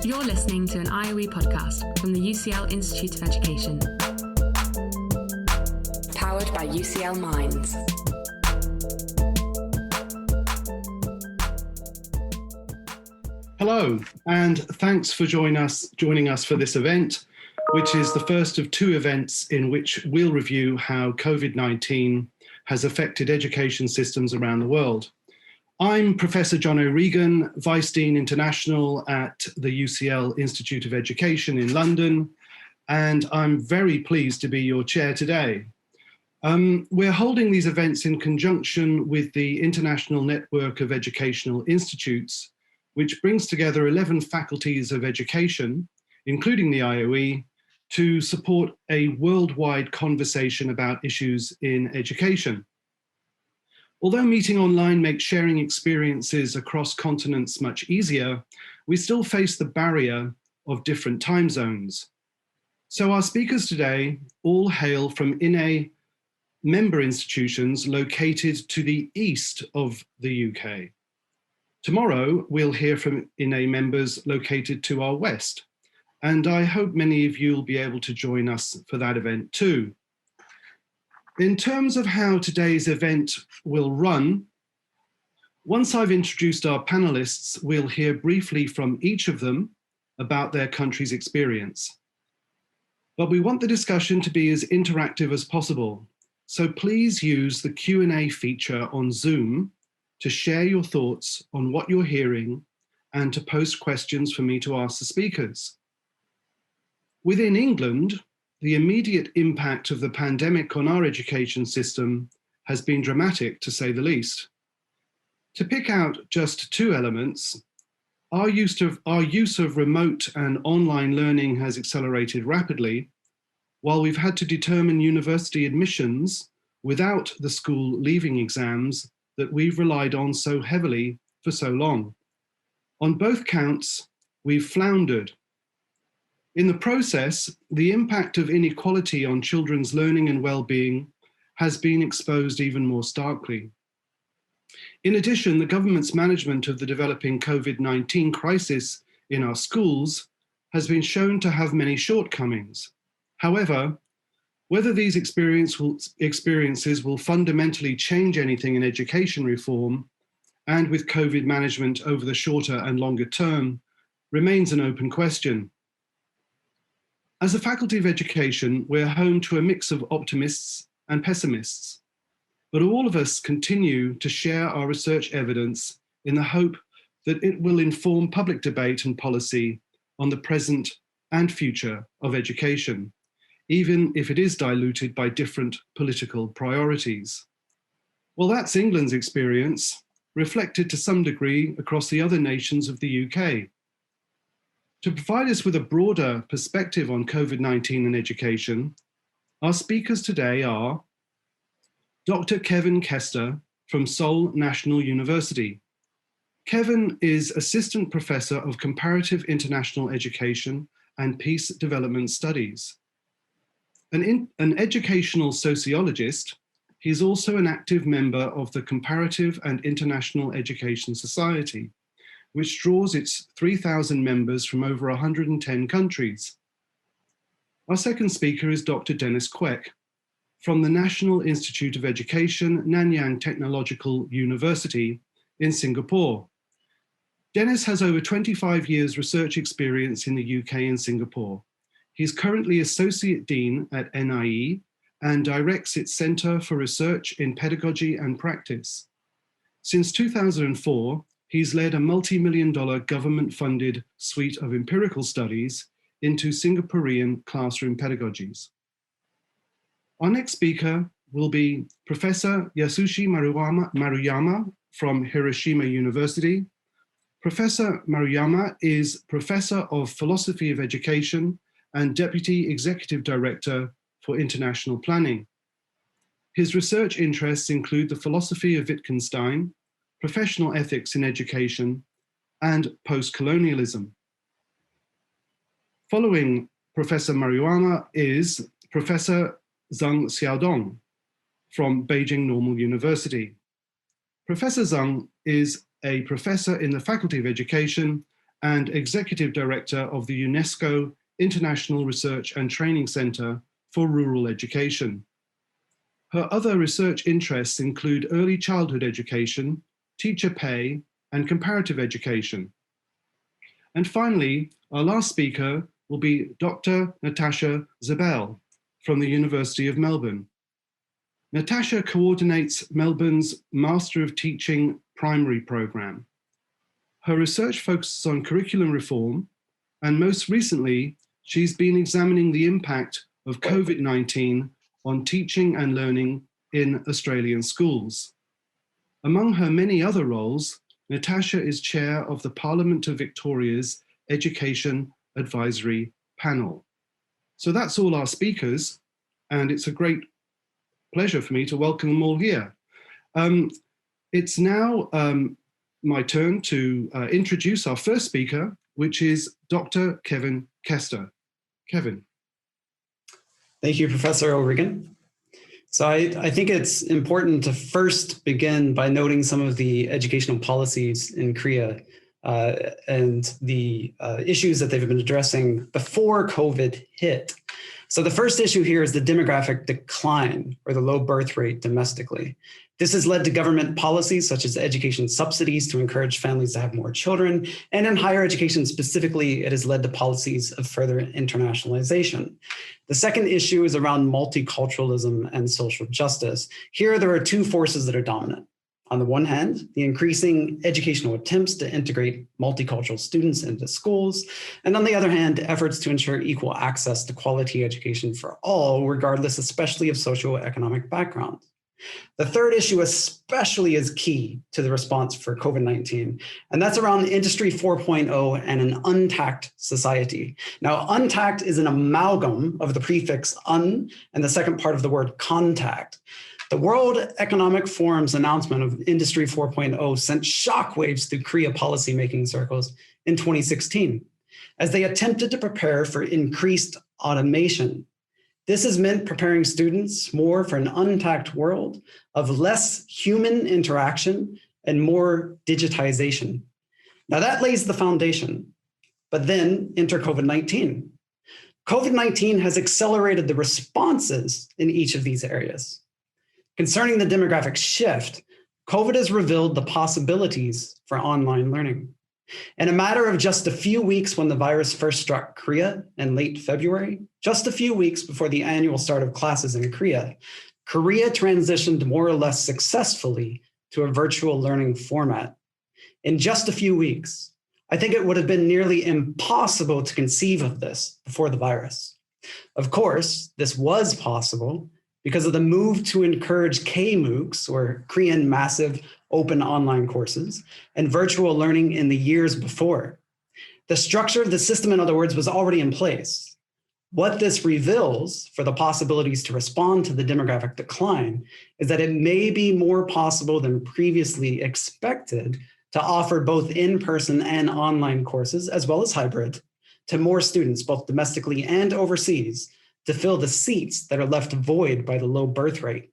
You're listening to an IOE podcast from the UCL Institute of Education. Powered by UCL Minds. Hello, and thanks for joining us for this event, which is the first of two events in which we'll review how COVID-19 has affected education systems around the world. I'm Professor John O'Regan, Vice Dean International at the UCL Institute of Education in London, and I'm very pleased to be your chair today. We're holding these events in conjunction with the International Network of Educational Institutes, which brings together 11 faculties of education, including the IOE, to support a worldwide conversation about issues in education. Although meeting online makes sharing experiences across continents much easier, we still face the barrier of different time zones. So our speakers today all hail from INE member institutions located to the east of the UK. Tomorrow, we'll hear from INE members located to our west, and I hope many of you will be able to join us for that event too. In terms of how today's event will run, once I've introduced our panelists, we'll hear briefly from each of them about their country's experience. But we want the discussion to be as interactive as possible, so please use the Q&A feature on Zoom to share your thoughts on what you're hearing and to post questions for me to ask the speakers. Within England, the immediate impact of the pandemic on our education system has been dramatic, to say the least. To pick out just two elements, our use of remote and online learning has accelerated rapidly, while we've had to determine university admissions without the school leaving exams that we've relied on so heavily for so long. On both counts, we've floundered. In the process, the impact of inequality on children's learning and well-being has been exposed even more starkly. In addition, the government's management of the developing COVID-19 crisis in our schools has been shown to have many shortcomings. However, whether these experiences will fundamentally change anything in education reform and with COVID management over the shorter and longer term remains an open question. As a faculty of education, we're home to a mix of optimists and pessimists, but all of us continue to share our research evidence in the hope that it will inform public debate and policy on the present and future of education, even if it is diluted by different political priorities. Well, that's England's experience, reflected to some degree across the other nations of the UK. To provide us with a broader perspective on COVID-19 and education, our speakers today are Dr. Kester from Seoul National University. Kevin is Assistant Professor of Comparative International Education and Peace Development Studies. An educational sociologist, he's also an active member of the Comparative and International Education Society, which draws its 3,000 members from over 110 countries. Our second speaker is Dr. Dennis Kwek from the National Institute of Education, Nanyang Technological University in Singapore. Dennis has over 25 years research experience in the UK and Singapore. He's currently Associate Dean at NIE and directs its Centre for Research in Pedagogy and Practice. Since 2004, he's led a multi-million-dollar government-funded suite of empirical studies into Singaporean classroom pedagogies. Our next speaker will be Professor Yasushi Maruyama from Hiroshima University. Professor Maruyama is Professor of Philosophy of Education and Deputy Executive Director for International Planning. His research interests include the philosophy of Wittgenstein, professional ethics in education, and post-colonialism. Following Professor Maruyama is Professor Zeng Xiaodong from Beijing Normal University. Professor Zeng is a professor in the Faculty of Education and Executive Director of the UNESCO International Research and Training Center for Rural Education. Her other research interests include early childhood education, teacher pay, and comparative education. And finally, our last speaker will be Dr. Natasha Ziebell from the University of Melbourne. Natasha coordinates Melbourne's Master of Teaching primary program. Her research focuses on curriculum reform, and most recently, she's been examining the impact of COVID-19 on teaching and learning in Australian schools. Among her many other roles, Natasha is chair of the Parliament of Victoria's Education Advisory Panel. So that's all our speakers, and it's a great pleasure for me to welcome them all here. It's now my turn to introduce our first speaker, which is Dr. Kevin Kester. Kevin. Thank you, Professor O'Regan. So I think it's important to first begin by noting some of the educational policies in Korea and the issues that they've been addressing before COVID hit. So the first issue here is the demographic decline, or the low birth rate domestically. This has led to government policies such as education subsidies to encourage families to have more children. And in higher education specifically, it has led to policies of further internationalization. The second issue is around multiculturalism and social justice. Here, there are two forces that are dominant. On the one hand, the increasing educational attempts to integrate multicultural students into schools, and on the other hand, efforts to ensure equal access to quality education for all, regardless especially of socioeconomic background. The third issue especially is key to the response for COVID-19, and that's around Industry 4.0 and an untact society. Now, untact is an amalgam of the prefix un and the second part of the word contact. The World Economic Forum's announcement of Industry 4.0 sent shockwaves through Korea policymaking circles in 2016 as they attempted to prepare for increased automation. This has meant preparing students more for an untact world of less human interaction and more digitization. Now that lays the foundation, but then enter COVID-19. COVID-19 has accelerated the responses in each of these areas. Concerning the demographic shift, COVID has revealed the possibilities for online learning. In a matter of just a few weeks when the virus first struck Korea in late February, just a few weeks before the annual start of classes in Korea, Korea transitioned more or less successfully to a virtual learning format. In just a few weeks, I think it would have been nearly impossible to conceive of this before the virus. Of course, this was possible because of the move to encourage K-MOOCs, or Korean Massive Open Online Courses, and virtual learning in the years before. The structure of the system, in other words, was already in place. What this reveals for the possibilities to respond to the demographic decline is that it may be more possible than previously expected to offer both in-person and online courses, as well as hybrid, to more students, both domestically and overseas, to fill the seats that are left void by the low birth rate.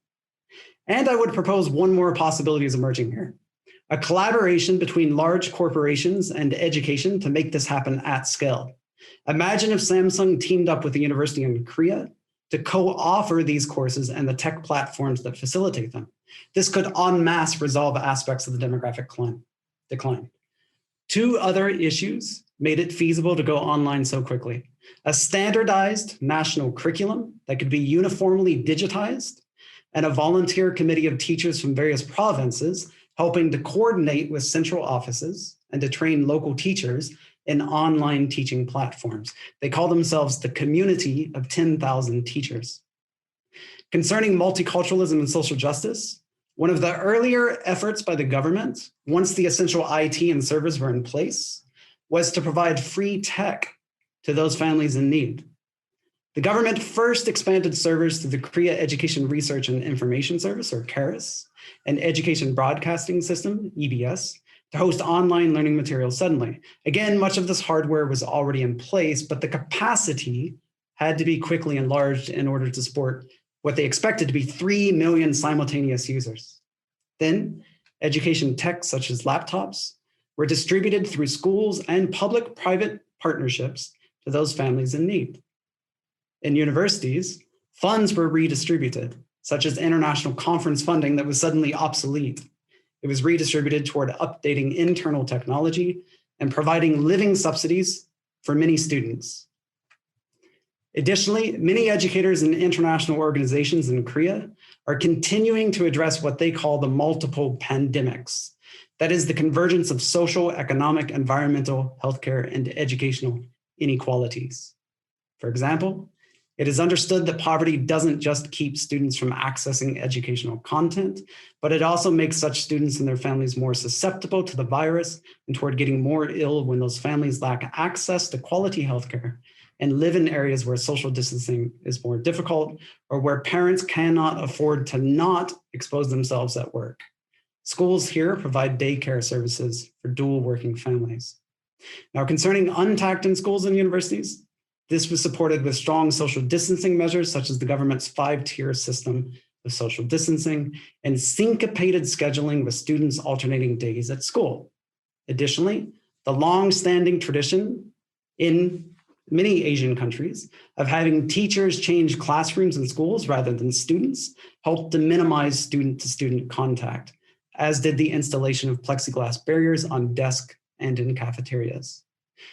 And I would propose one more possibility is emerging here: a collaboration between large corporations and education to make this happen at scale. Imagine if Samsung teamed up with the university in Korea to co-offer these courses and the tech platforms that facilitate them. This could en masse resolve aspects of the demographic decline. Two other issues made it feasible to go online so quickly: a standardized national curriculum that could be uniformly digitized, and a volunteer committee of teachers from various provinces helping to coordinate with central offices and to train local teachers in online teaching platforms. They call themselves the Community of 10,000 Teachers. Concerning multiculturalism and social justice, one of the earlier efforts by the government, once the essential IT and servers were in place, was to provide free tech to those families in need. The government first expanded servers through the Korea Education Research and Information Service, or KERIS, and Education Broadcasting System, EBS, to host online learning materials suddenly. Again, much of this hardware was already in place, but the capacity had to be quickly enlarged in order to support what they expected to be 3 million simultaneous users. Then, education tech such as laptops were distributed through schools and public-private partnerships to those families in need. In universities, funds were redistributed, such as international conference funding that was suddenly obsolete. It was redistributed toward updating internal technology and providing living subsidies for many students. Additionally, many educators and international organizations in Korea are continuing to address what they call the multiple pandemics. That is the convergence of social, economic, environmental, healthcare, and educational inequalities. For example, it is understood that poverty doesn't just keep students from accessing educational content, but it also makes such students and their families more susceptible to the virus and toward getting more ill when those families lack access to quality healthcare and live in areas where social distancing is more difficult or where parents cannot afford to not expose themselves at work. Schools here provide daycare services for dual working families. Now, concerning untact in schools and universities, this was supported with strong social distancing measures, such as the government's 5-tier system of social distancing and syncopated scheduling with students alternating days at school. Additionally, the long-standing tradition in many Asian countries of having teachers change classrooms in schools rather than students helped to minimize student-to-student contact, as did the installation of plexiglass barriers on desks and in cafeterias.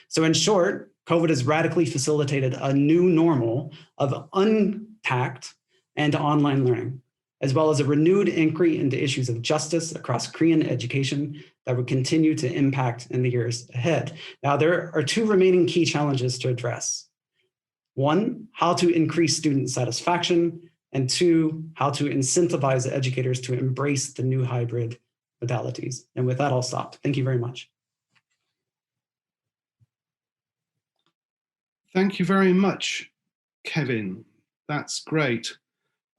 So in short, COVID has radically facilitated a new normal of untact and online learning, as well as a renewed inquiry into issues of justice across Korean education that will continue to impact in the years ahead. Now, there are 2 remaining key challenges to address. 1, how to increase student satisfaction, and 2, how to incentivize educators to embrace the new hybrid modalities. And with that, I'll stop. Thank you very much. Thank you very much, Kevin. That's great.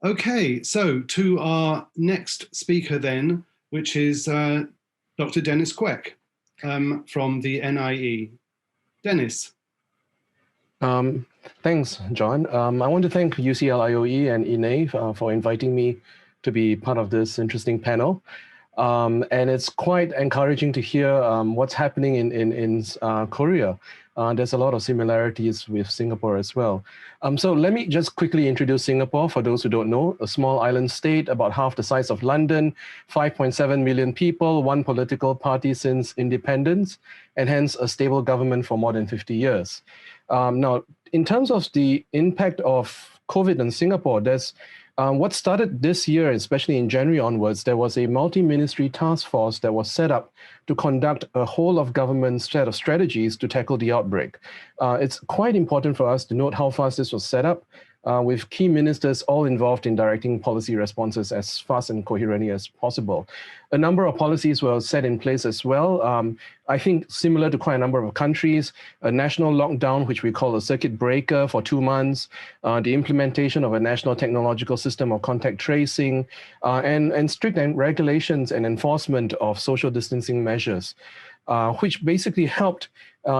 Okay, so to our next speaker then, which is Dr. Dennis Kwek from the NIE. Dennis. Thanks, John. I want to thank UCL IOE and INE for inviting me to be part of this interesting panel. And it's quite encouraging to hear what's happening in Korea. There's a lot of similarities with Singapore as well. So let me just quickly introduce Singapore for those who don't know. A small island state, about half the size of London, 5.7 million people, 1 political party since independence, and hence a stable government for more than 50 years. Now, in terms of the impact of COVID in Singapore, there's what started this year, especially in January onwards, there was a multi-ministry task force that was set up to conduct a whole of government set of strategies to tackle the outbreak. It's quite important for us to note how fast this was set up, with key ministers all involved in directing policy responses as fast and coherently as possible. A number of policies were set in place as well. I think similar to quite a number of countries, a national lockdown, which we call a circuit breaker for 2 months, the implementation of a national technological system of contact tracing, and strict regulations and enforcement of social distancing measures, which basically helped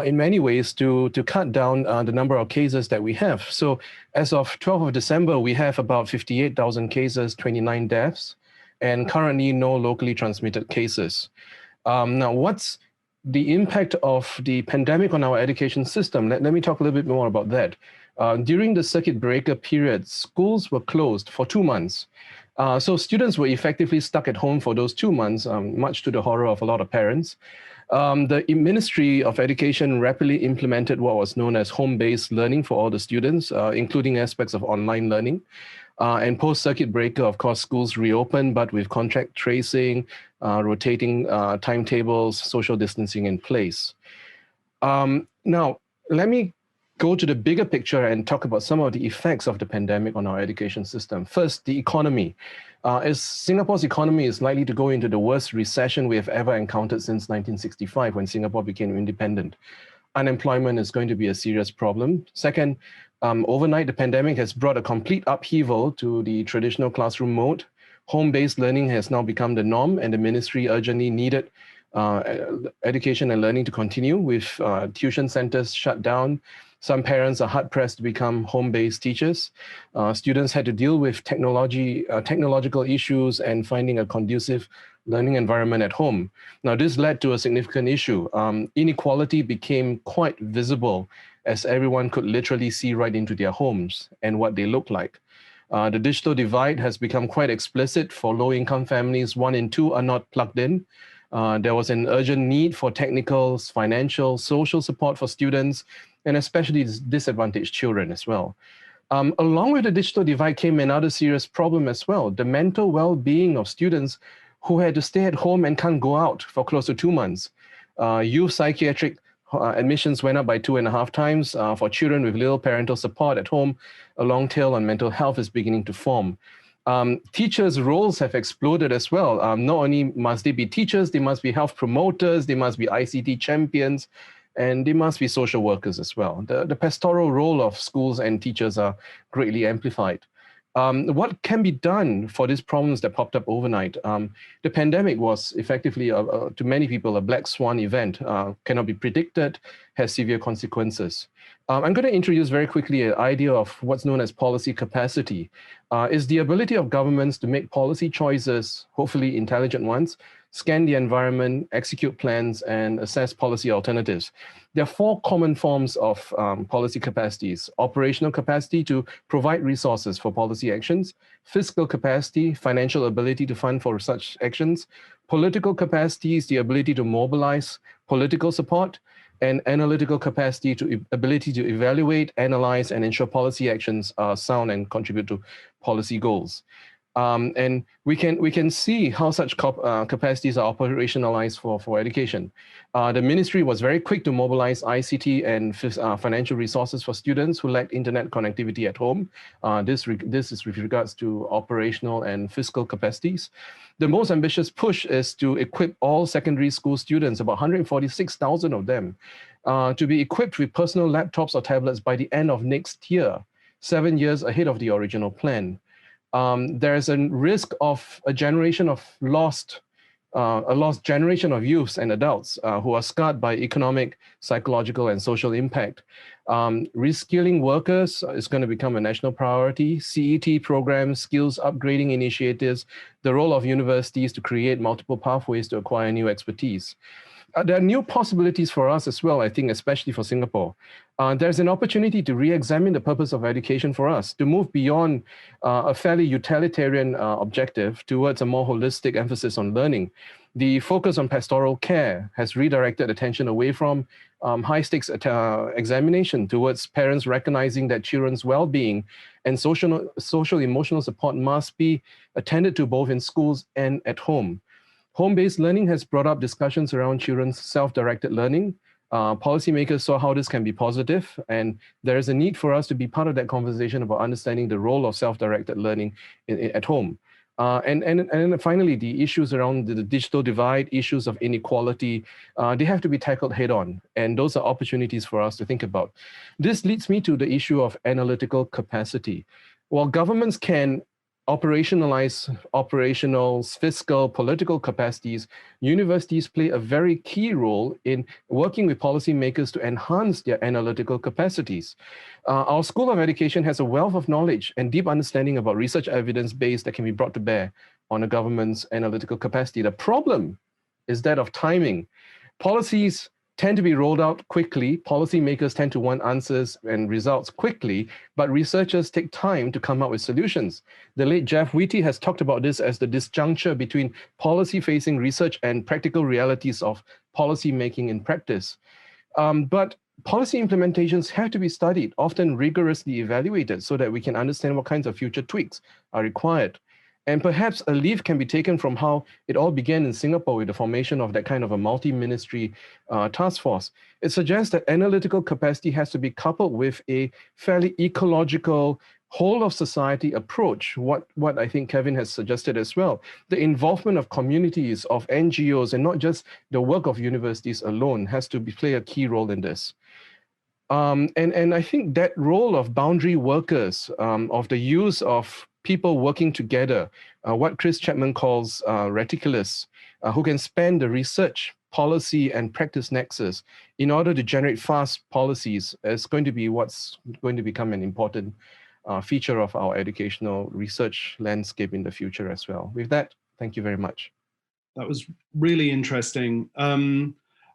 in many ways to cut down the number of cases that we have. So as of 12th of December, we have about 58,000 cases, 29 deaths, and currently no locally transmitted cases. Now, what's the impact of the pandemic on our education system? Let me talk a little bit more about that. During the circuit breaker period, schools were closed for 2 months. So students were effectively stuck at home for those 2 months, much to the horror of a lot of parents. The Ministry of Education rapidly implemented what was known as home-based learning for all the students, including aspects of online learning. And post-circuit breaker, of course, schools reopened, but with contact tracing, rotating timetables, social distancing in place. Now, let me go to the bigger picture and talk about some of the effects of the pandemic on our education system. First, the economy. As Singapore's economy is likely to go into the worst recession we have ever encountered since 1965, when Singapore became independent. Unemployment is going to be a serious problem. Second, overnight, the pandemic has brought a complete upheaval to the traditional classroom mode. Home-based learning has now become the norm, and the ministry urgently needed education and learning to continue, with tuition centers shut down. Some parents are hard-pressed to become home-based teachers. Students had to deal with technological issues and finding a conducive learning environment at home. Now, this led to a significant issue. Inequality became quite visible as everyone could literally see right into their homes and what they look like. The digital divide has become quite explicit for low-income families. 1 in 2 are not plugged in. There was an urgent need for technical, financial, social support for students, and especially disadvantaged children as well. Along with the digital divide came another serious problem as well, the mental well-being of students who had to stay at home and can't go out for close to 2 months. Youth psychiatric admissions went up by 2.5 times. For children with little parental support at home, a long tail on mental health is beginning to form. Teachers' roles have exploded as well. Not only must they be teachers, they must be health promoters, they must be ICT champions, and they must be social workers as well. The pastoral role of schools and teachers are greatly amplified. What can be done for these problems that popped up overnight? The pandemic was effectively, to many people, a black swan event, cannot be predicted, has severe consequences. I'm going to introduce very quickly an idea of what's known as policy capacity. Is the ability of governments to make policy choices, hopefully intelligent ones, scan the environment, execute plans, and assess policy alternatives. There are 4 common forms of policy capacities: operational capacity to provide resources for policy actions, fiscal capacity, financial ability to fund for such actions, political capacity is the ability to mobilize political support, and analytical capacity to ability to evaluate, analyze, and ensure policy actions are sound and contribute to policy goals. And we can see how such capacities are operationalized for education. The ministry was very quick to mobilize ICT and financial resources for students who lack internet connectivity at home. This is with regards to operational and fiscal capacities. The most ambitious push is to equip all secondary school students, about 146,000 of them, to be equipped with personal laptops or tablets by the end of next year, 7 years ahead of the original plan. There is a risk of a lost generation of youths and adults who are scarred by economic, psychological, and social impact. Reskilling workers is going to become a national priority. CET programs, skills upgrading initiatives, the role of universities to create multiple pathways to acquire new expertise. There are new possibilities for us as well, I think, especially for Singapore. There's an opportunity to re-examine the purpose of education for us, to move beyond a fairly utilitarian objective towards a more holistic emphasis on learning. The focus on pastoral care has redirected attention away from high-stakes examination towards parents recognizing that children's well-being and social emotional support must be attended to both in schools and at home. Home-based learning has brought up discussions around children's self-directed learning. Policymakers saw how this can be positive, and there is a need for us to be part of that conversation about understanding the role of self-directed learning at home. And finally, the issues around the digital divide, issues of inequality, they have to be tackled head-on, and those are opportunities for us to think about. This leads me to the issue of analytical capacity. While governments can operationalize operational, fiscal, political capacities, universities play a very key role in working with policymakers to enhance their analytical capacities. Our School of Education has a wealth of knowledge and deep understanding about research evidence base that can be brought to bear on a government's analytical capacity. The problem is that of timing. Policies tend to be rolled out quickly. Policymakers tend to want answers and results quickly, but researchers take time to come up with solutions. The late Jeff Wheaty has talked about this as the disjuncture between policy-facing research and practical realities of policy making in practice. But policy implementations have to be studied, often rigorously evaluated, so that we can understand what kinds of future tweaks are required. And perhaps a leaf can be taken from how it all began in Singapore with the formation of that kind of a multi-ministry task force. It suggests that analytical capacity has to be coupled with a fairly ecological, whole-of-society approach, what I think Kevin has suggested as well. The involvement of communities, of NGOs, and not just the work of universities alone has to play a key role in this. And I think that role of boundary workers, of the use of people working together, what Chris Chapman calls reticulous, who can span the research, policy, and practice nexus in order to generate fast policies, is going to be what's going to become an important feature of our educational research landscape in the future as well. With that, thank you very much. That was really interesting.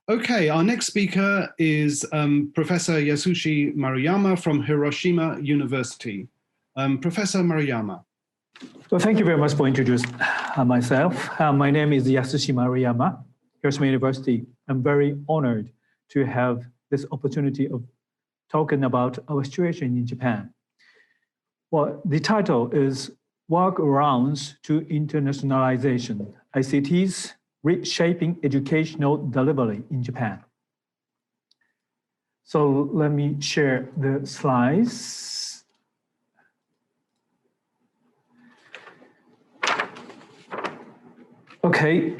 Okay, our next speaker is Professor Yasushi Maruyama from Hiroshima University. Professor Maruyama. Well, thank you very much for introducing myself. My name is Yasushi Maruyama, Hiroshima University. I'm very honored to have this opportunity of talking about our situation in Japan. Well, the title is Workarounds to Internationalization, ICT's Reshaping Educational Delivery in Japan. So let me share the slides. Okay,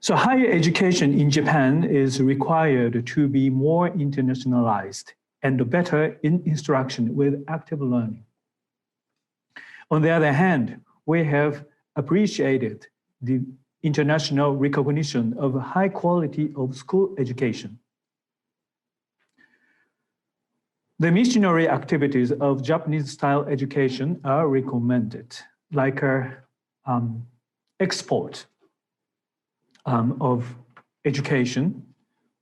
so higher education in Japan is required to be more internationalized and better in instruction with active learning. On the other hand, we have appreciated the international recognition of high quality of school education. The missionary activities of Japanese-style education are recommended, like export of education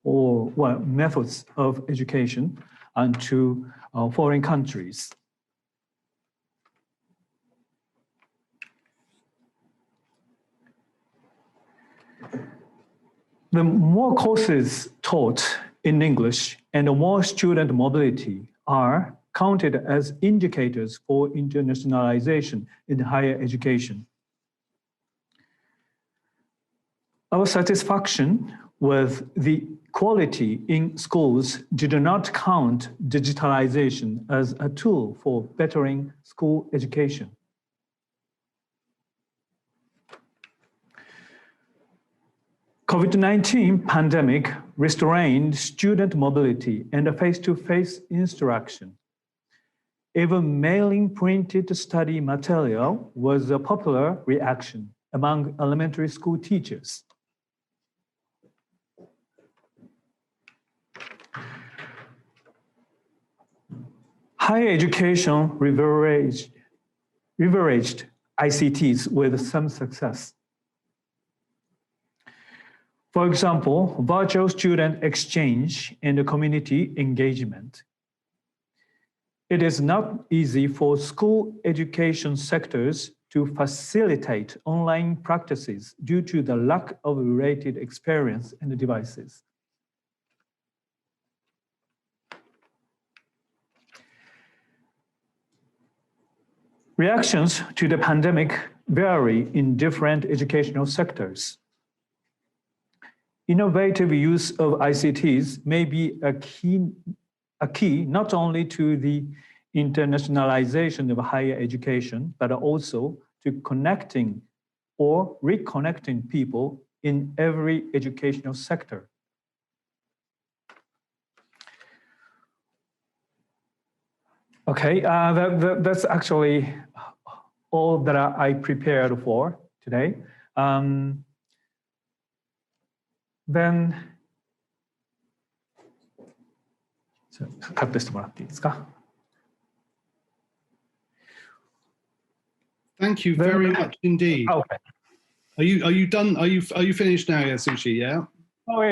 or methods of education to foreign countries. The more courses taught in English and the more student mobility are counted as indicators for internationalization in higher education. Our satisfaction with the quality in schools did not count digitalization as a tool for bettering school education. COVID-19 pandemic restrained student mobility and face-to-face instruction. Even mailing printed study material was a popular reaction among elementary school teachers. Higher education leveraged ICTs with some success. For example, virtual student exchange and community engagement. It is not easy for school education sectors to facilitate online practices due to the lack of related experience and devices. Reactions to the pandemic vary in different educational sectors. Innovative use of ICTs may be a key not only to the internationalization of higher education, but also to connecting or reconnecting people in every educational sector. Okay, that's actually all that I prepared for today. Then, Thank you very much indeed. Okay. Are you done? Are you finished now, Yasushi? Yeah. Oh,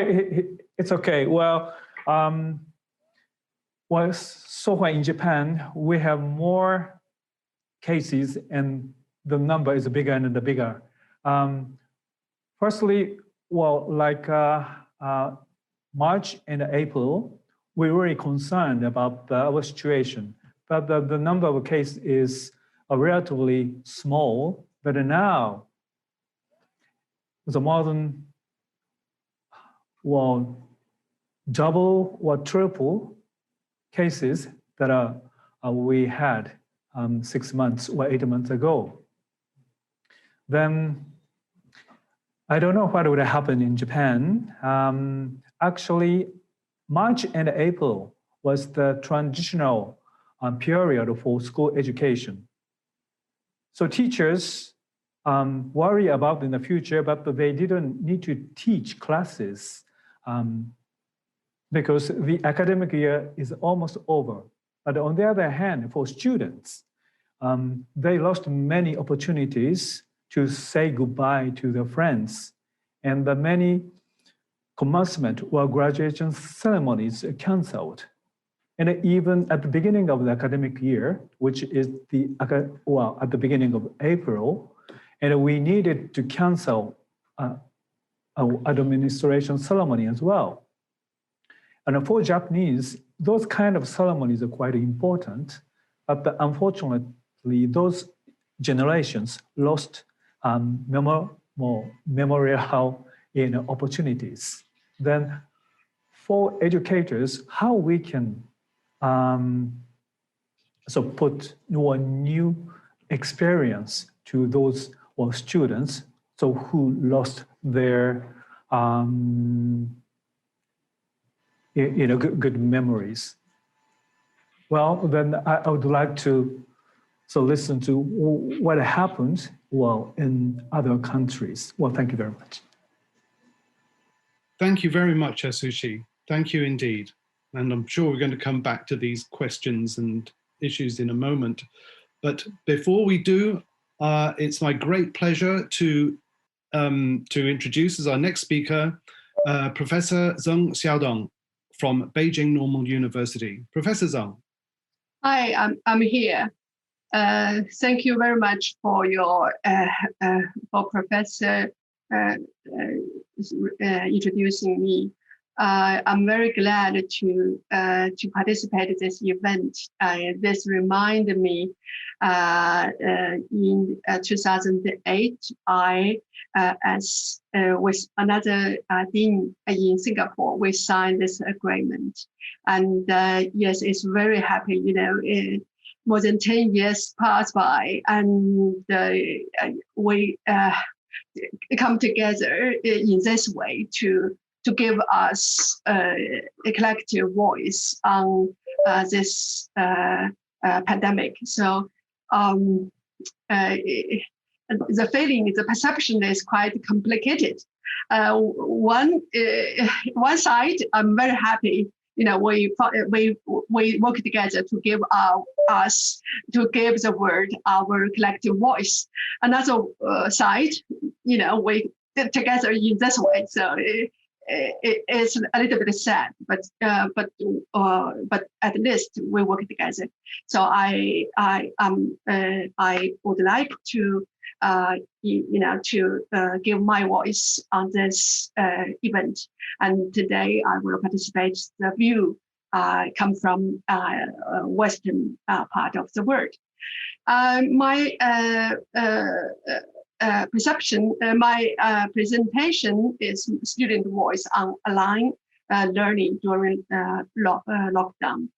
it's okay. Well, so far in Japan, we have more cases, and the number is bigger and bigger. Firstly, well, like March and April, we're really concerned about our situation, but the number of cases is relatively small. But now, the more than double or triple cases that we had 6 months or 8 months ago. Then I don't know what would happen in Japan. Actually, March and April was the transitional period for school education. So teachers worry about in the future, but they didn't need to teach classes because the academic year is almost over. But on the other hand, for students, they lost many opportunities to say goodbye to their friends. And the many commencement or graduation ceremonies canceled. And even at the beginning of the academic year, which is at the beginning of April, and we needed to cancel our administration ceremony as well. And for Japanese, those kind of ceremonies are quite important, but unfortunately, those generations lost memorial opportunities. Then for educators, how we can put new experience to those students who lost their good memories. Well, then I would like to listen to what happened in other countries. Well, thank you very much. Thank you very much, Yasushi. Thank you indeed. And I'm sure we're going to come back to these questions and issues in a moment. But before we do, it's my great pleasure to introduce as our next speaker, Professor Zeng Xiaodong from Beijing Normal University. Professor Zeng. Hi, I'm here. Thank you very much for your for Professor introducing me. I'm very glad to participate in this event. This reminded me in 2008, I with another dean in Singapore, we signed this agreement. And yes, it's very happy, more than 10 years passed by, and we come together in this way to give us a collective voice on this pandemic. So the feeling, the perception is quite complicated. One side, I'm very happy. We work together to give the world our collective voice. Another side, we did together in this way. So it's a little bit sad, but at least we work together. So I would like to give my voice on this event. And today I will participate. The view come from Western part of the world. My perception, my presentation is student voice on online learning during lockdown.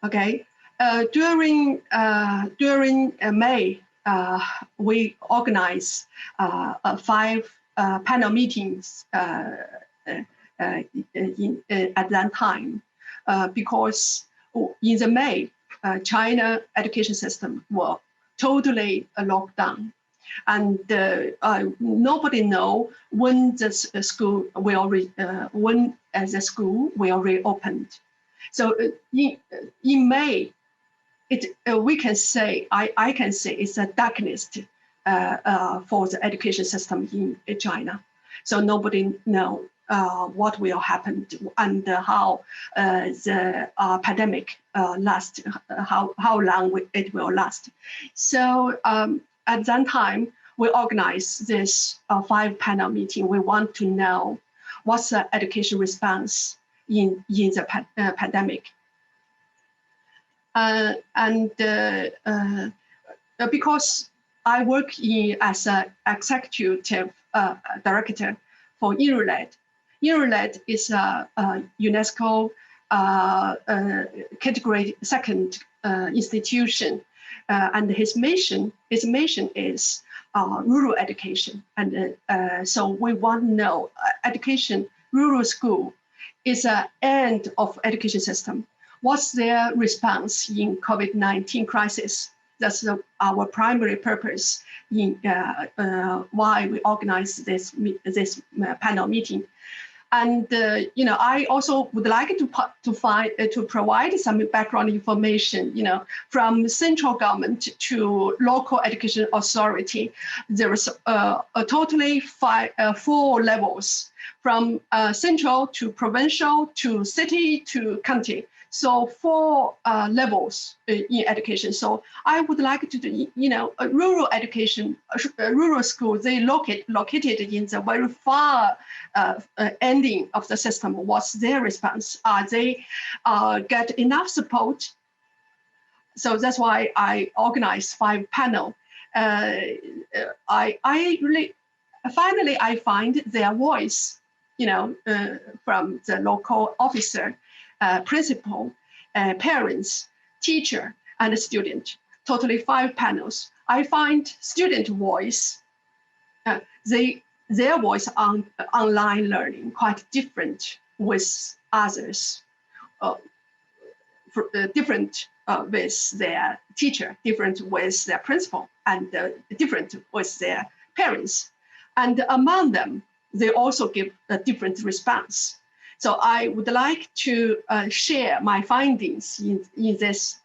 Okay. During May, we organized 5 panel meetings at that time because in the May, China education system was totally locked down, and nobody know when the school will reopen. So in May, we can say I can say it's a darkness for the education system in China. So nobody know what will happen and how the pandemic last, how long it will last. So at that time, we organized this 5 panel meeting. We want to know what's the education response in the pandemic. Because I work as an executive director for INRLED. INRLED is a UNESCO category 2nd institution, and his mission is rural education. And so we want to know education, rural school is an end of education system. What's their response in COVID-19 crisis? That's our primary purpose in why we organize this panel meeting. And I also would like to provide some background information. From central government to local education authority, there is totally 4 levels, from central to provincial to city to county. So 4 levels in education. So I would like to do, a rural education, rural school, they located in the very far ending of the system. What's their response? Are they get enough support? So that's why I organized 5 panel. I really, finally, I find their voice, from the local officer, principal, parents, teacher, and student. Totally 5 panels. I find student voice, their voice on online learning quite different with others, different with their teacher, different with their principal, and different with their parents. And among them, they also give a different response. So I would like to share my findings in this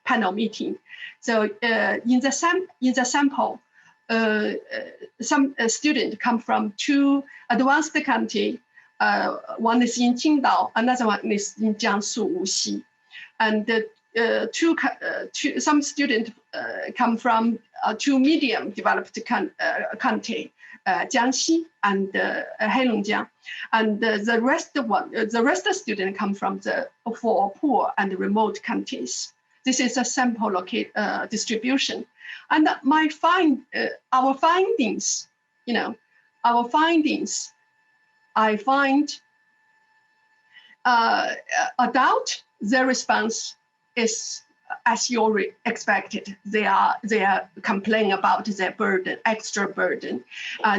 panel meeting. So in the sample, some students come from 2 advanced county. One is in Qingdao, another one is in Jiangsu, Wuxi. And some students come from 2 medium developed county, Jiangxi and Heilongjiang, and the rest of students come from the 4 poor and remote counties. This is a sample distribution, and our findings, I find adult, their response is as you expected. They are complaining about their burden, extra burden.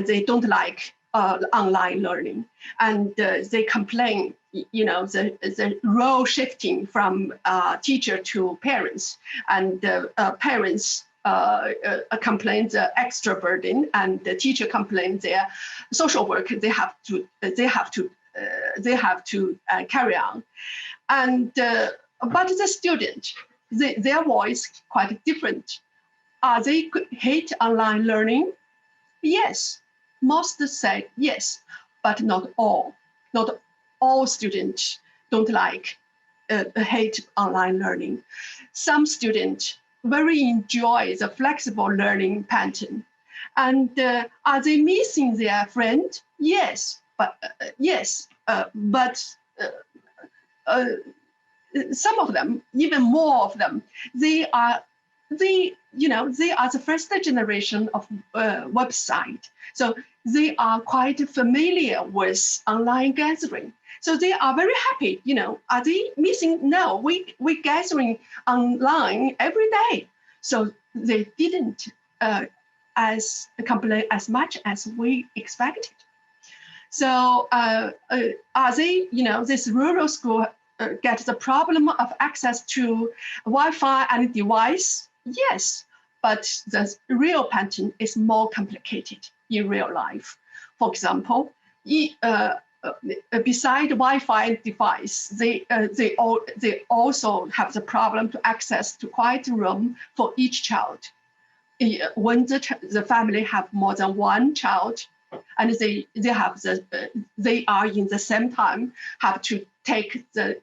They don't like online learning, and they complain, the role shifting from teacher to parents, and parents complain the extra burden, and the teacher complains their social work they have to carry on, and but the student, their voice quite different. Are they hate online learning? Yes, most say yes, but not all. Not all students don't like hate online learning. Some students very enjoy the flexible learning pattern. And are they missing their friend? Yes, but some of them, even more of them, they are the first generation of website. So they are quite familiar with online gathering. So they are very happy. Are they missing? No, we gathering online every day. So they didn't complain as much as we expected. So are they, this rural school get the problem of access to Wi-Fi and device? Yes, but the real pattern is more complicated in real life. For example, beside Wi-Fi device, they also have the problem to access to quiet room for each child. When the family have more than 1 child, and they are in the same time have to take the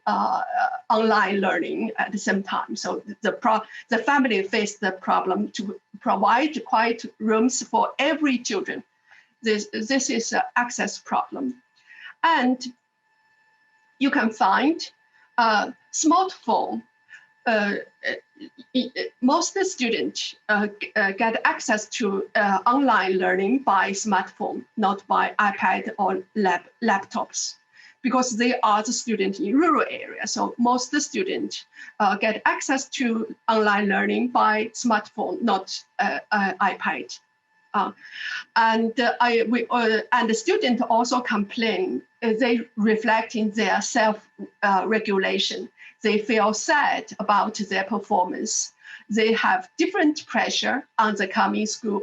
online learning at the same time. So the family face the problem to provide quiet rooms for every children. This is an access problem. And you can find smartphone. Most students get access to online learning by smartphone, not by iPad or laptops, because they are the students in rural areas. So most students get access to online learning by smartphone, not iPad. And the students also complain. They reflecting their self-regulation. They feel sad about their performance. They have different pressure on the coming school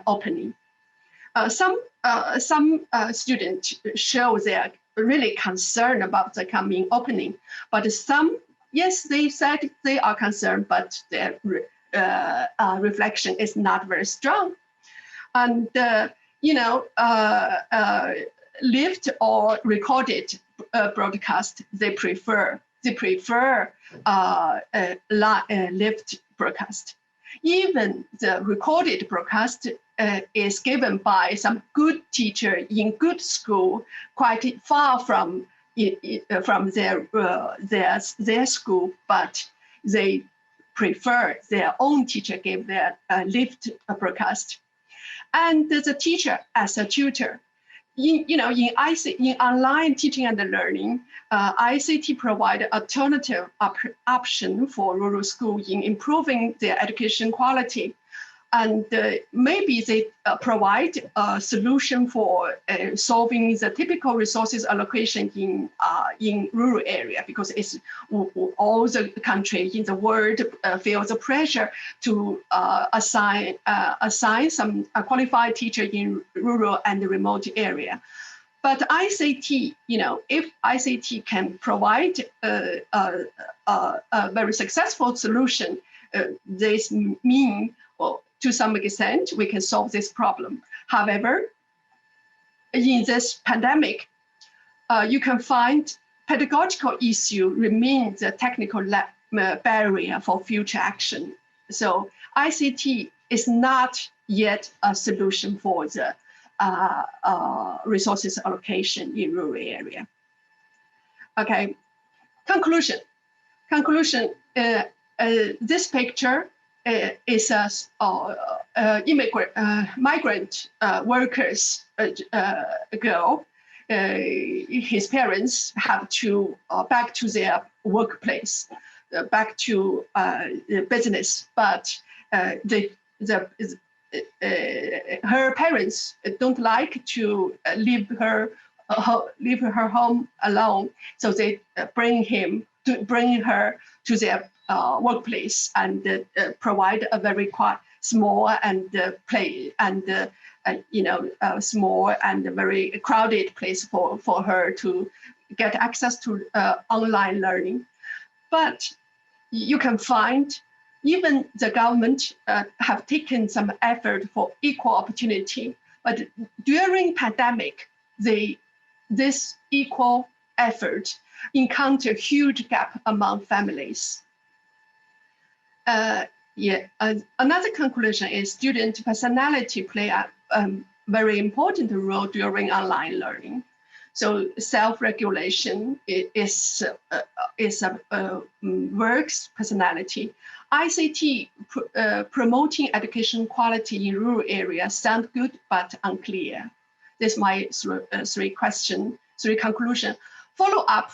opening. Some students show their really concerned about the coming opening. But some, yes, they said they are concerned, but their reflection is not very strong. And, lived or recorded broadcast, they prefer lived broadcast. Even the recorded broadcast is given by some good teacher in good school, quite far from their school, but they prefer their own teacher give their lived broadcast. And the teacher as a tutor, in online teaching and learning, ICT provide alternative option for rural school in improving their education quality. And maybe they provide a solution for solving the typical resources allocation in rural area, because it's all the country in the world feels the pressure to assign some qualified teacher in rural and remote area. But ICT, if ICT can provide a very successful solution, this means, well, to some extent, we can solve this problem. However, in this pandemic, you can find pedagogical issue remains a technical barrier for future action. So ICT is not yet a solution for the resources allocation in rural area. Okay, conclusion. This picture is a migrant workers girl. His parents have to back to their workplace, back to the business, but her parents don't like to leave her home alone, so they bring her to their workplace and provide a very small and small and very crowded place for her to get access to online learning. But you can find even the government have taken some effort for equal opportunity, but during pandemic, this equal effort encounter huge gap among families. Another conclusion is student personality play a very important role during online learning. So self-regulation is a works personality. ICT promoting education quality in rural areas sound good but unclear. This is my three conclusion. Follow up.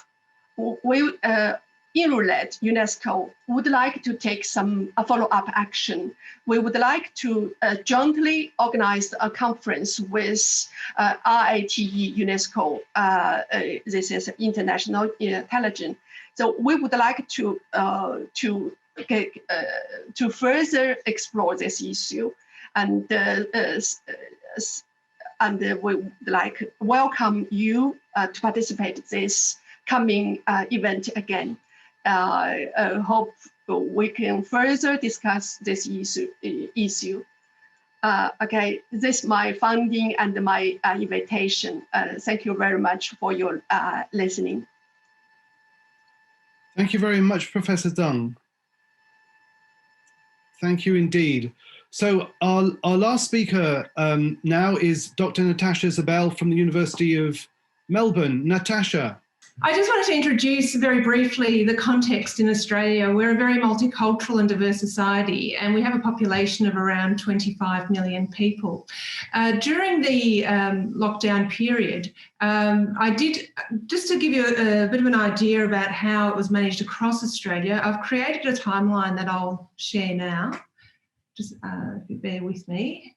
INRULED, UNESCO would like to take some follow-up action. We would like to jointly organize a conference with RITE, UNESCO. This is International Intelligence. So we would like to further explore this issue, and we would like welcome you to participate in this coming event again. Hope we can further discuss this issue. Okay, this is my funding and my invitation. Thank you very much for your listening. Thank you very much, Professor Zeng. Thank you indeed. So our last speaker now is Dr. Natasha Ziebell from the University of Melbourne. Natasha. I just wanted to introduce very briefly the context in Australia. We're a very multicultural and diverse society, and we have a population of around 25 million people. During the lockdown period, I did, just to give you a bit of an idea about how it was managed across Australia, I've created a timeline that I'll share now. Just if you bear with me.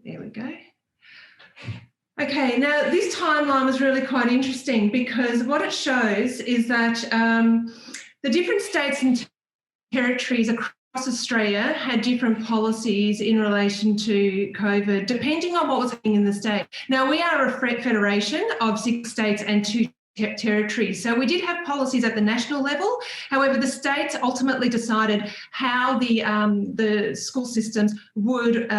There we go. Okay, now this timeline was really quite interesting because what it shows is that the different states and territories across Australia had different policies in relation to COVID, depending on what was happening in the state. Now, we are a federation of 6 states and 2 territories. So we did have policies at the national level. However, the states ultimately decided how the school systems would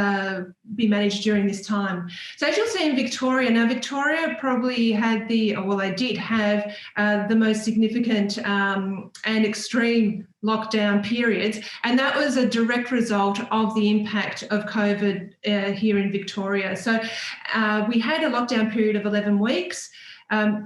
be managed during this time. So as you'll see in Victoria, now Victoria probably had they did have the most significant and extreme lockdown periods, and that was a direct result of the impact of COVID here in Victoria. So we had a lockdown period of 11 weeks.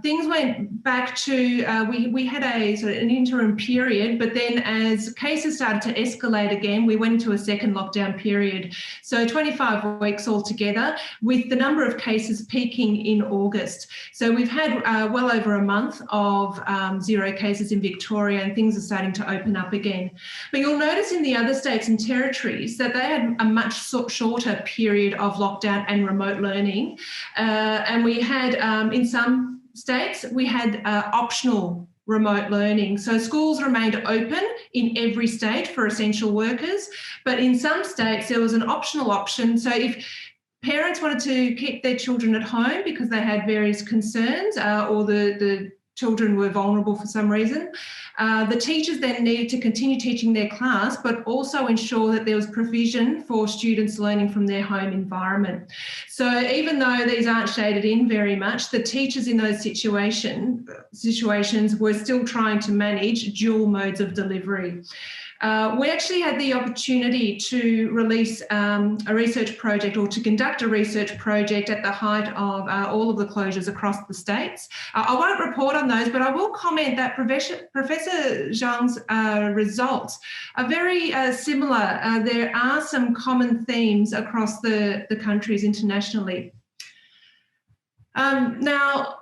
Things went back to, we had an interim period, but then as cases started to escalate again, we went into a second lockdown period. So 25 weeks altogether, with the number of cases peaking in August. So we've had well over a month of 0 cases in Victoria, and things are starting to open up again. But you'll notice in the other states and territories that they had a much shorter period of lockdown and remote learning. And we had, in some states, we had optional remote learning. So schools remained open in every state for essential workers, but in some states there was an optional option. So if parents wanted to keep their children at home because they had various concerns or the children were vulnerable for some reason, the teachers then needed to continue teaching their class, but also ensure that there was provision for students learning from their home environment. So even though these aren't shaded in very much, the teachers in those situations were still trying to manage dual modes of delivery. We actually had the opportunity to release a research project, or to conduct a research project at the height of all of the closures across the states. I won't report on those, but I will comment that Professor Zhang's results are very similar. There are some common themes across the countries internationally. Now,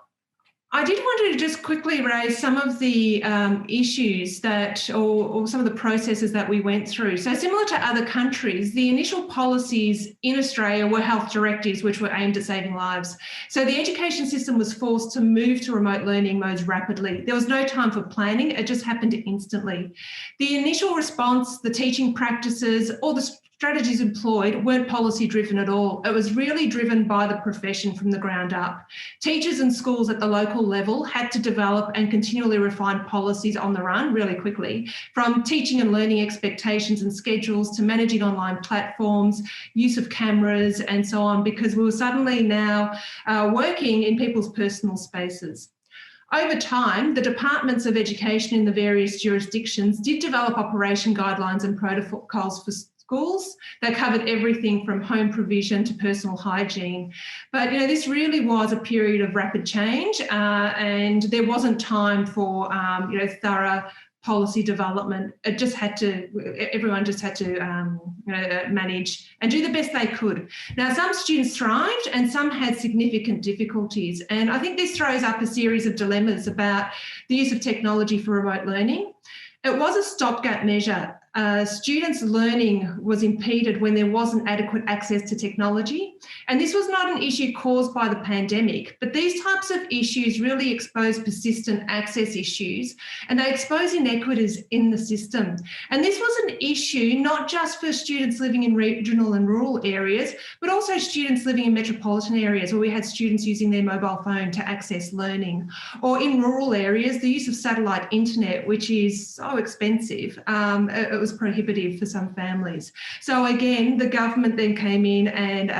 I did want to just quickly raise some of the issues that, or some of the processes that we went through. So similar to other countries, the initial policies in Australia were health directives, which were aimed at saving lives. So the education system was forced to move to remote learning modes rapidly. There was no time for planning. It just happened instantly. The initial response, the teaching practices, or the strategies employed weren't policy driven at all. It was really driven by the profession from the ground up. Teachers and schools at the local level had to develop and continually refine policies on the run really quickly, from teaching and learning expectations and schedules to managing online platforms, use of cameras and so on, because we were suddenly now working in people's personal spaces. Over time, the departments of education in the various jurisdictions did develop operation guidelines and protocols for schools that covered everything from home provision to personal hygiene. But, this really was a period of rapid change and there wasn't time for, thorough policy development. Everyone just had to manage and do the best they could. Now, some students thrived and some had significant difficulties. And I think this throws up a series of dilemmas about the use of technology for remote learning. It was a stopgap measure. Students' learning was impeded when there wasn't adequate access to technology. And this was not an issue caused by the pandemic, but these types of issues really expose persistent access issues, and they expose inequities in the system. And this was an issue not just for students living in regional and rural areas, but also students living in metropolitan areas where we had students using their mobile phone to access learning. Or in rural areas, the use of satellite internet, which is so expensive, it was prohibitive for some families. So again, the government then came in and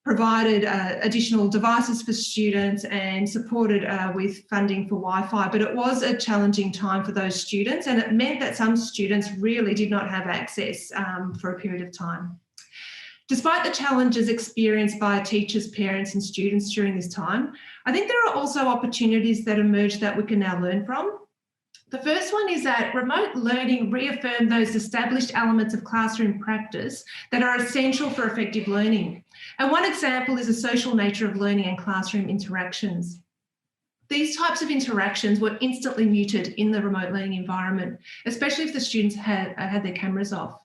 provided additional devices for students and supported with funding for Wi-Fi. But it was a challenging time for those students, and it meant that some students really did not have access for a period of time. Despite the challenges experienced by teachers, parents and students during this time, I think there are also opportunities that emerged that we can now learn from. The first one is that remote learning reaffirmed those established elements of classroom practice that are essential for effective learning. And one example is the social nature of learning and classroom interactions. These types of interactions were instantly muted in the remote learning environment, especially if the students had their cameras off.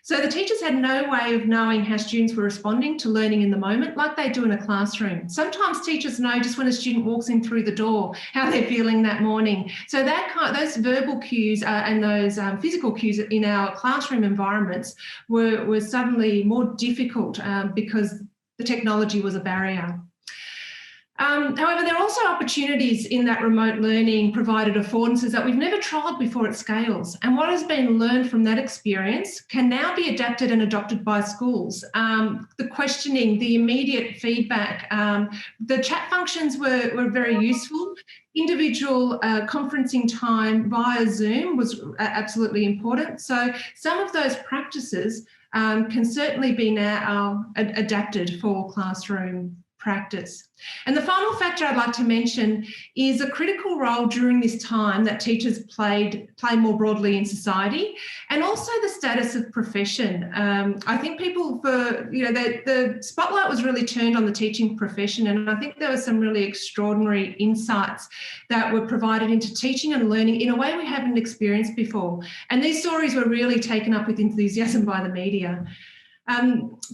So the teachers had no way of knowing how students were responding to learning in the moment, like they do in a classroom. Sometimes teachers know just when a student walks in through the door how they're feeling that morning. So those verbal cues and those physical cues in our classroom environments were suddenly more difficult because the technology was a barrier. However, there are also opportunities in that remote learning provided affordances that we've never trialled before at scales. And what has been learned from that experience can now be adapted and adopted by schools. The questioning, the immediate feedback, the chat functions were very useful. Individual conferencing time via Zoom was absolutely important. So some of those practices can certainly be now adapted for classroom practice. And the final factor I'd like to mention is a critical role during this time that teachers play more broadly in society, and also the status of profession. I think the spotlight was really turned on the teaching profession, and I think there were some really extraordinary insights that were provided into teaching and learning in a way we haven't experienced before. And these stories were really taken up with enthusiasm by the media.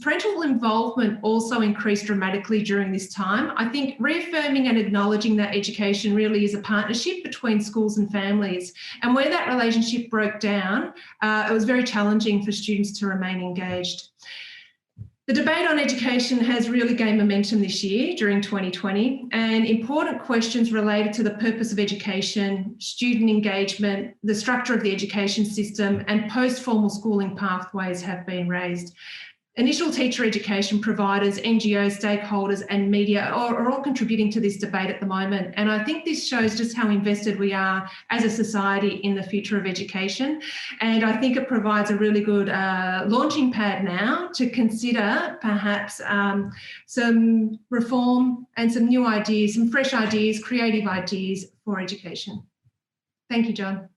Parental involvement also increased dramatically during this time. I think reaffirming and acknowledging that education really is a partnership between schools and families. And where that relationship broke down, it was very challenging for students to remain engaged. The debate on education has really gained momentum this year during 2020, and important questions related to the purpose of education, student engagement, the structure of the education system, and post-formal schooling pathways have been raised. Initial teacher education providers, NGOs, stakeholders and media are all contributing to this debate at the moment. And I think this shows just how invested we are as a society in the future of education. And I think it provides a really good launching pad now to consider perhaps some reform and some new ideas, some fresh ideas, creative ideas for education. Thank you, John.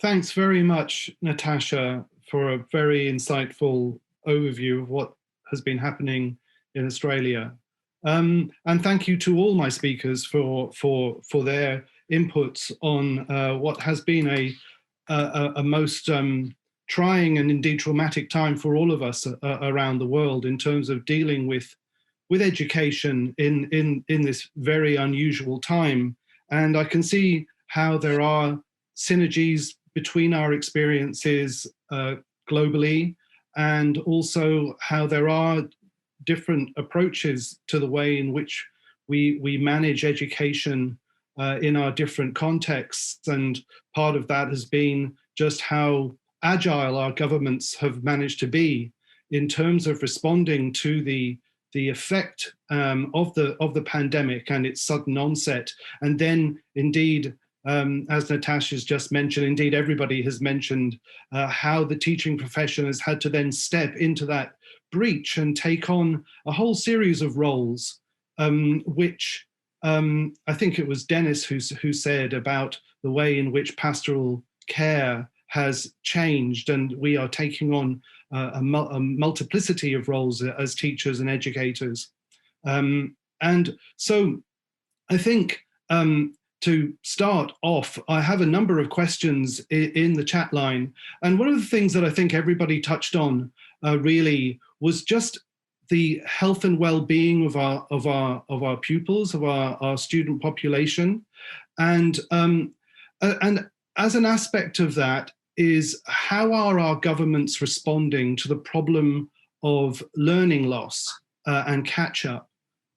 Thanks very much, Natasha, for a very insightful overview of what has been happening in Australia. And thank you to all my speakers for their inputs on what has been a most trying and indeed traumatic time for all of us around the world in terms of dealing with education in this very unusual time. And I can see how there are synergies between our experiences globally, and also how there are different approaches to the way in which we manage education in our different contexts. And part of that has been just how agile our governments have managed to be in terms of responding to the effect of the pandemic and its sudden onset. And then indeed, as Natasha's just mentioned, indeed everybody has mentioned how the teaching profession has had to then step into that breach and take on a whole series of roles, which I think it was Dennis who said about the way in which pastoral care has changed, and we are taking on a multiplicity of roles as teachers and educators. And so I think to start off, I have a number of questions in the chat line. And one of the things that I think everybody touched on really was just the health and well-being of our pupils, of our student population. And as an aspect of that is, how are our governments responding to the problem of learning loss and catch-up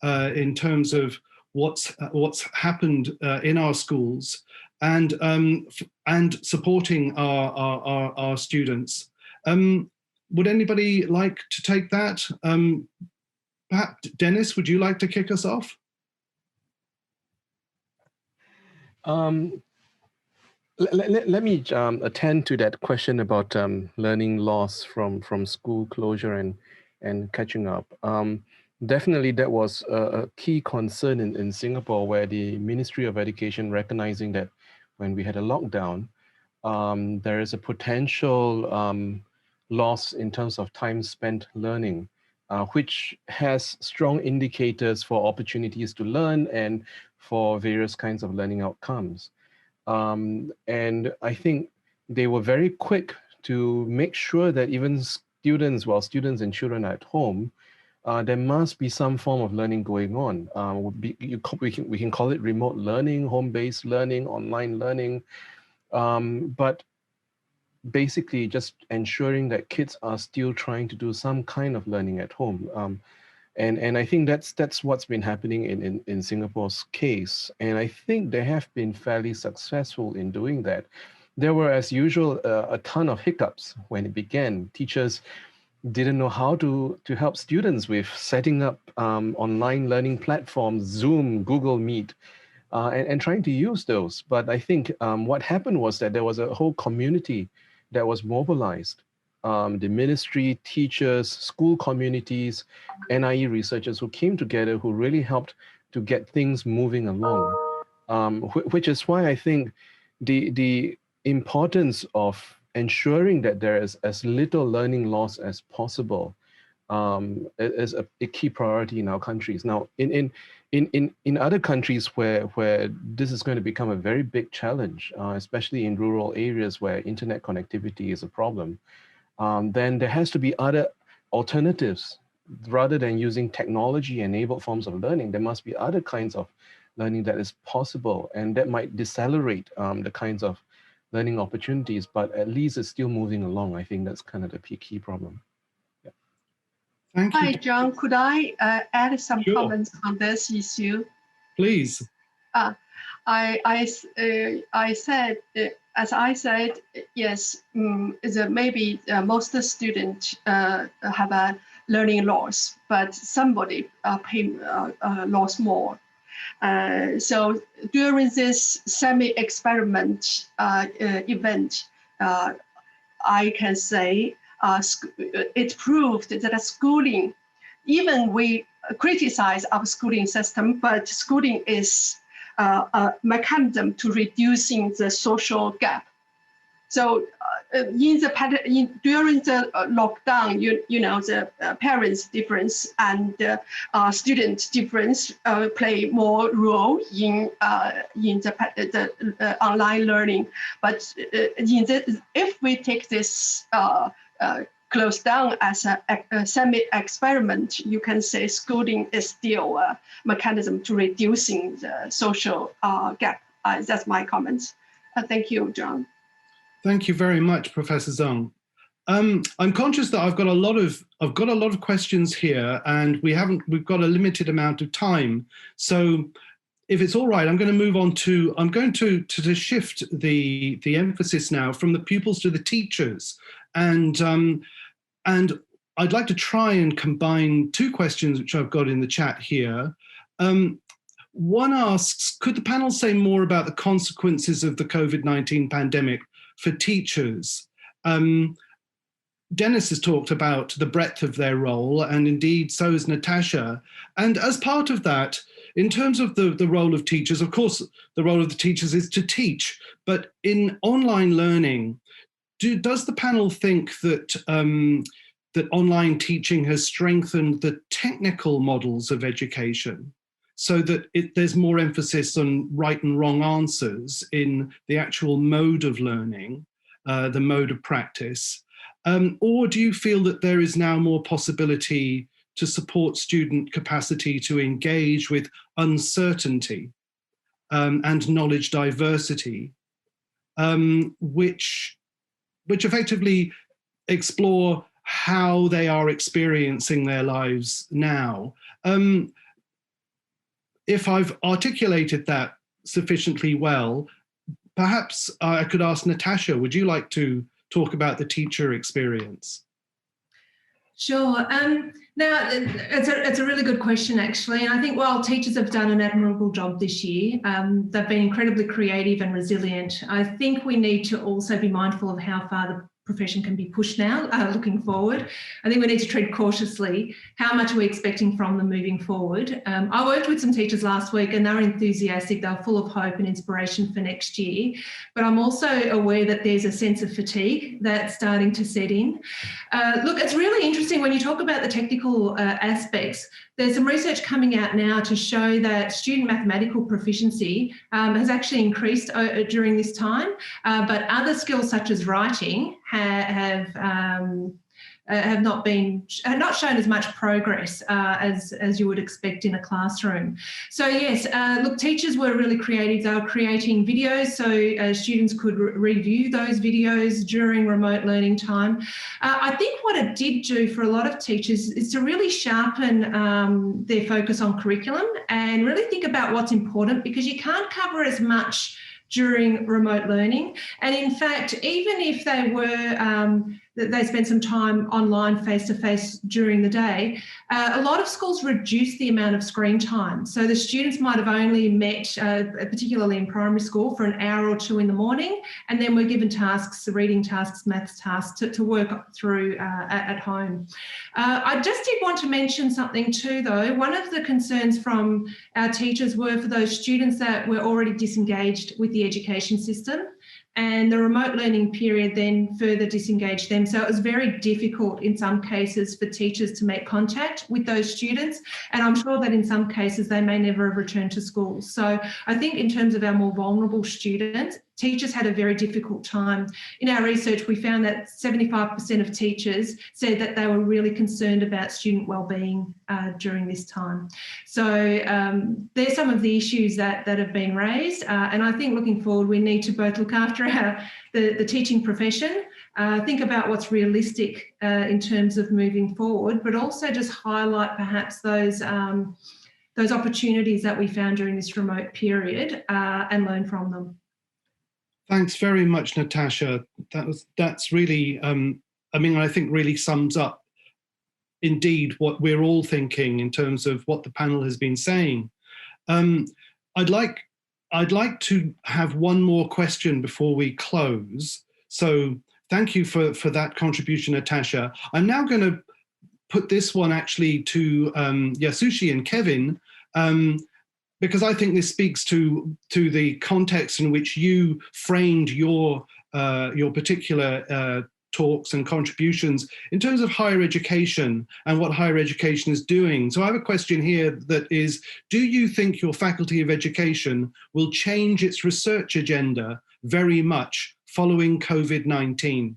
in terms of what's happened in our schools, and supporting our students. Would anybody like to take that? Perhaps Dennis, would you like to kick us off? Let me attend to that question about learning loss from school closure and catching up. Definitely, that was a key concern in Singapore, where the Ministry of Education, recognizing that when we had a lockdown, there is a potential loss in terms of time spent learning, which has strong indicators for opportunities to learn and for various kinds of learning outcomes. And I think they were very quick to make sure that even students, while students and children are at home, there must be some form of learning going on. We can call it remote learning, home-based learning, online learning, but basically just ensuring that kids are still trying to do some kind of learning at home. And I think that's what's been happening in Singapore's case. And I think they have been fairly successful in doing that. There were, as usual, a ton of hiccups when it began. Teachers didn't know how to help students with setting up online learning platforms, Zoom, Google Meet, and trying to use those. But I think what happened was that there was a whole community that was mobilized. The ministry, teachers, school communities, NIE researchers who came together, who really helped to get things moving along, which is why I think the importance of ensuring that there is as little learning loss as possible is a key priority in our countries. Now, in other countries where this is going to become a very big challenge, especially in rural areas where internet connectivity is a problem, then there has to be other alternatives. Rather than using technology-enabled forms of learning, there must be other kinds of learning that is possible, and that might decelerate the kinds of learning opportunities, but at least it's still moving along. I think that's kind of the key problem. Yeah. Thank you. Hi, John. Could I add some Sure. comments on this issue? Please. I said, as I said, yes, maybe most students have a learning loss, but somebody lost more. So during this semi-experiment event, I can say it proved that schooling, even we criticize our schooling system, but schooling is a mechanism to reducing the social gap. So during the lockdown, you know, the parents' difference and student difference play more role in the online learning. But if we take this closed down as a semi-experiment, you can say schooling is still a mechanism to reducing the social gap. That's my comments. Thank you, John. Thank you very much, Professor Zeng. I'm conscious that I've got a lot of questions here, and we've got a limited amount of time. So if it's all right, I'm going to shift the emphasis now from the pupils to the teachers. And I'd like to try and combine two questions which I've got in the chat here. One asks, could the panel say more about the consequences of the COVID-19 pandemic for teachers? Dennis has talked about the breadth of their role, and indeed so has Natasha. And as part of that, in terms of the role of teachers, of course, the role of the teachers is to teach, but in online learning, does the panel think that that online teaching has strengthened the technical models of education, so that there's more emphasis on right and wrong answers in the actual mode of learning, the mode of practice? Or do you feel that there is now more possibility to support student capacity to engage with uncertainty and knowledge diversity, which effectively explore how they are experiencing their lives now? If I've articulated that sufficiently well, perhaps I could ask Natasha, would you like to talk about the teacher experience? Sure. Now, it's a really good question, actually. And I think while teachers have done an admirable job this year, they've been incredibly creative and resilient. I think we need to also be mindful of how far the profession can be pushed now, looking forward. I think we need to tread cautiously. How much are we expecting from them moving forward? I worked with some teachers last week and they were enthusiastic. They were full of hope and inspiration for next year. But I'm also aware that there's a sense of fatigue that's starting to set in. Look, it's really interesting when you talk about the technical aspects. There's some research coming out now to show that student mathematical proficiency has actually increased during this time, but other skills such as writing have not shown as much progress as you would expect in a classroom. So yes, look, teachers were really creative. They were creating videos so students could review those videos during remote learning time. I think what it did do for a lot of teachers is to really sharpen their focus on curriculum and really think about what's important, because you can't cover as much during remote learning. And in fact, even if they were, they spent some time online face-to-face during the day, a lot of schools reduced the amount of screen time. So the students might have only met, particularly in primary school, for an hour or two in the morning, and then were given tasks, reading tasks, maths tasks to work through at home. I just did want to mention something too, though. One of the concerns from our teachers were for those students that were already disengaged with the education system, and the remote learning period then further disengaged them. So it was very difficult in some cases for teachers to make contact with those students. And I'm sure that in some cases they may never have returned to school. So I think in terms of our more vulnerable students, teachers had a very difficult time. In our research, we found that 75% of teachers said that they were really concerned about student wellbeing during this time. So there's some of the issues that have been raised. And I think looking forward, we need to both look after the teaching profession, think about what's realistic in terms of moving forward, but also just highlight perhaps those opportunities that we found during this remote period and learn from them. Thanks very much, Natasha. That's really, I think really sums up indeed what we're all thinking in terms of what the panel has been saying. I'd like to have one more question before we close. So thank you for that contribution, Natasha. I'm now going to put this one actually to Yasushi and Kevin, because I think this speaks to the context in which you framed your particular talks and contributions in terms of higher education and what higher education is doing. So I have a question here that is, do you think your Faculty of Education will change its research agenda very much following COVID-19?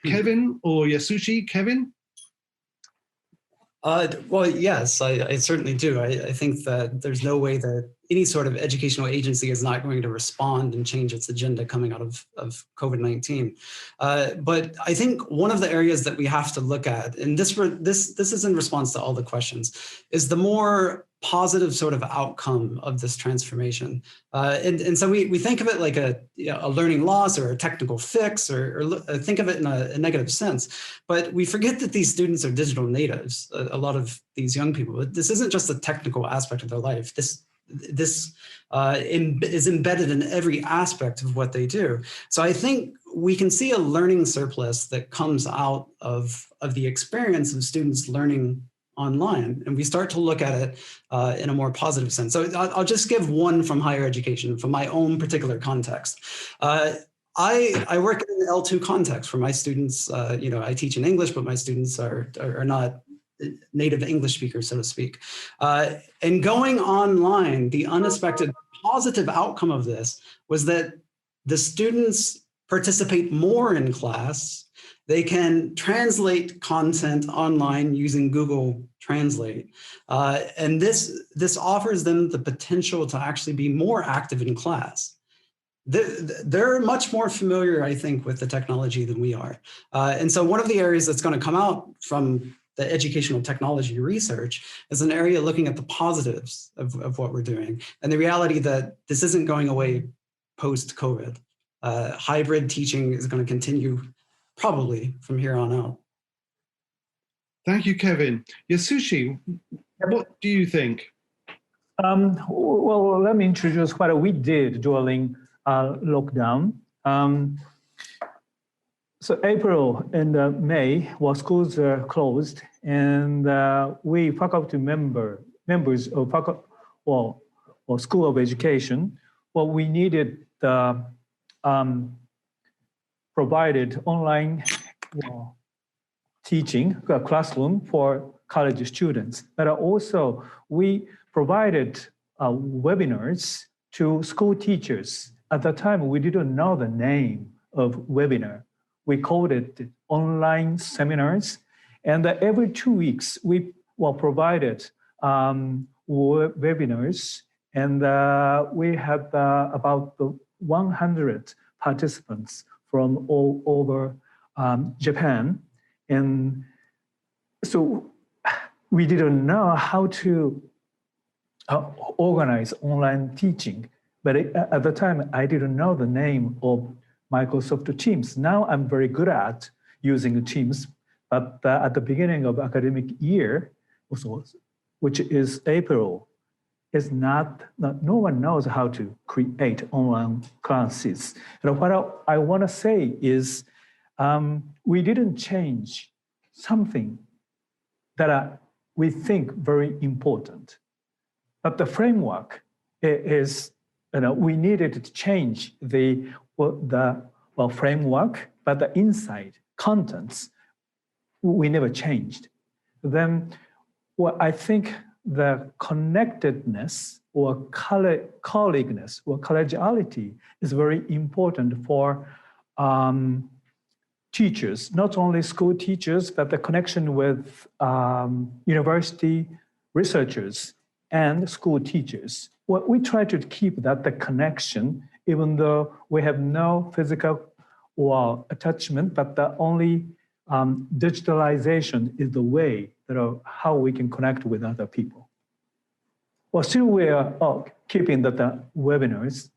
Kevin or Yasushi? Kevin? Well, yes, I certainly do. I think that there's no way that any sort of educational agency is not going to respond and change its agenda coming out of COVID-19. But I think one of the areas that we have to look at, and this is in response to all the questions, is the more positive sort of outcome of this transformation. And so we think of it like a learning loss or a technical fix, or think of it in a negative sense. But we forget that these students are digital natives, a lot of these young people. This isn't just a technical aspect of their life. This is embedded in every aspect of what they do. So I think we can see a learning surplus that comes out of the experience of students learning online, and we start to look at it in a more positive sense. So I'll just give one from higher education, from my own particular context. I work in an L2 context for my students. I teach in English, but my students are not native English speakers, so to speak. And going online, the unexpected positive outcome of this was that the students participate more in class. They can translate content online using Google Translate. And this offers them the potential to actually be more active in class. They're much more familiar, I think, with the technology than we are. And so one of the areas that's going to come out from the educational technology research is an area looking at the positives of what we're doing, and the reality that this isn't going away post-COVID. Hybrid teaching is going to continue probably from here on out. Thank you, Kevin. Yasushi, what do you think? Well, let me introduce what we did during lockdown. So April and May, while schools are closed, and we faculty members of or School of Education, we needed provided online teaching classroom for college students, but also we provided webinars to school teachers. At the time, we didn't know the name of webinar. we called it online seminars. And every 2 weeks, we provided webinars. And we had about 100 participants from all over Japan. And so we didn't know how to organize online teaching. But at the time, I didn't know the name of Microsoft Teams. Now I'm very good at using Teams. But at the beginning of academic year, which is April, no one knows how to create online classes. And what I want to say is we didn't change something that we think very important. But the framework is, we needed to change the framework, but the inside contents, we never changed. Then I think the connectedness or colleagueness or collegiality is very important for teachers, not only school teachers, but the connection with university researchers and school teachers. We try to keep the connection, even though we have no physical or attachment, but the only digitalization is the way how we can connect with other people. Well, still we are keeping the webinars,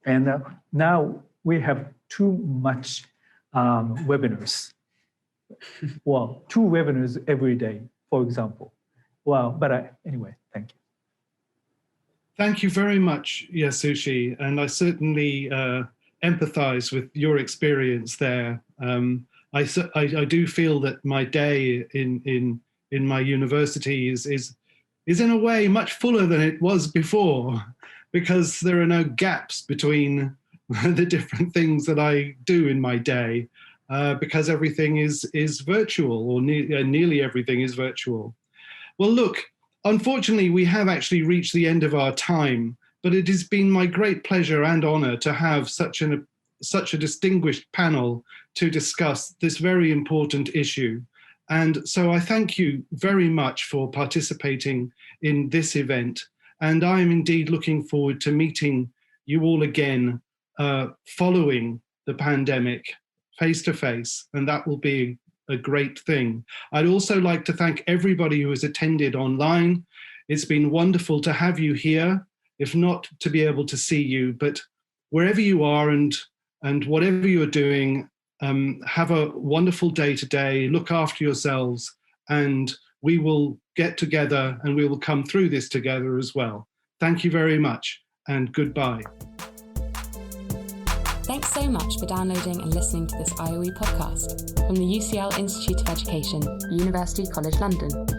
and now we have too much webinars. 2 webinars every day, for example. But anyway, thank you. Thank you very much, Yasushi, and I certainly empathize with your experience there. I do feel that my day in my university is in a way much fuller than it was before, because there are no gaps between the different things that I do in my day, because everything is virtual, or nearly everything is virtual. Well, look, unfortunately, we have actually reached the end of our time, but it has been my great pleasure and honor to have such a distinguished panel to discuss this very important issue. And so I thank you very much for participating in this event. And I am indeed looking forward to meeting you all again following the pandemic face to face, and that will be a great thing. I'd also like to thank everybody who has attended online. It's been wonderful to have you here, if not to be able to see you, but wherever you are and whatever you're doing, have a wonderful day today, look after yourselves, and we will get together and we will come through this together as well. Thank you very much, and goodbye. Thanks so much for downloading and listening to this IOE podcast from the UCL Institute of Education, University College London.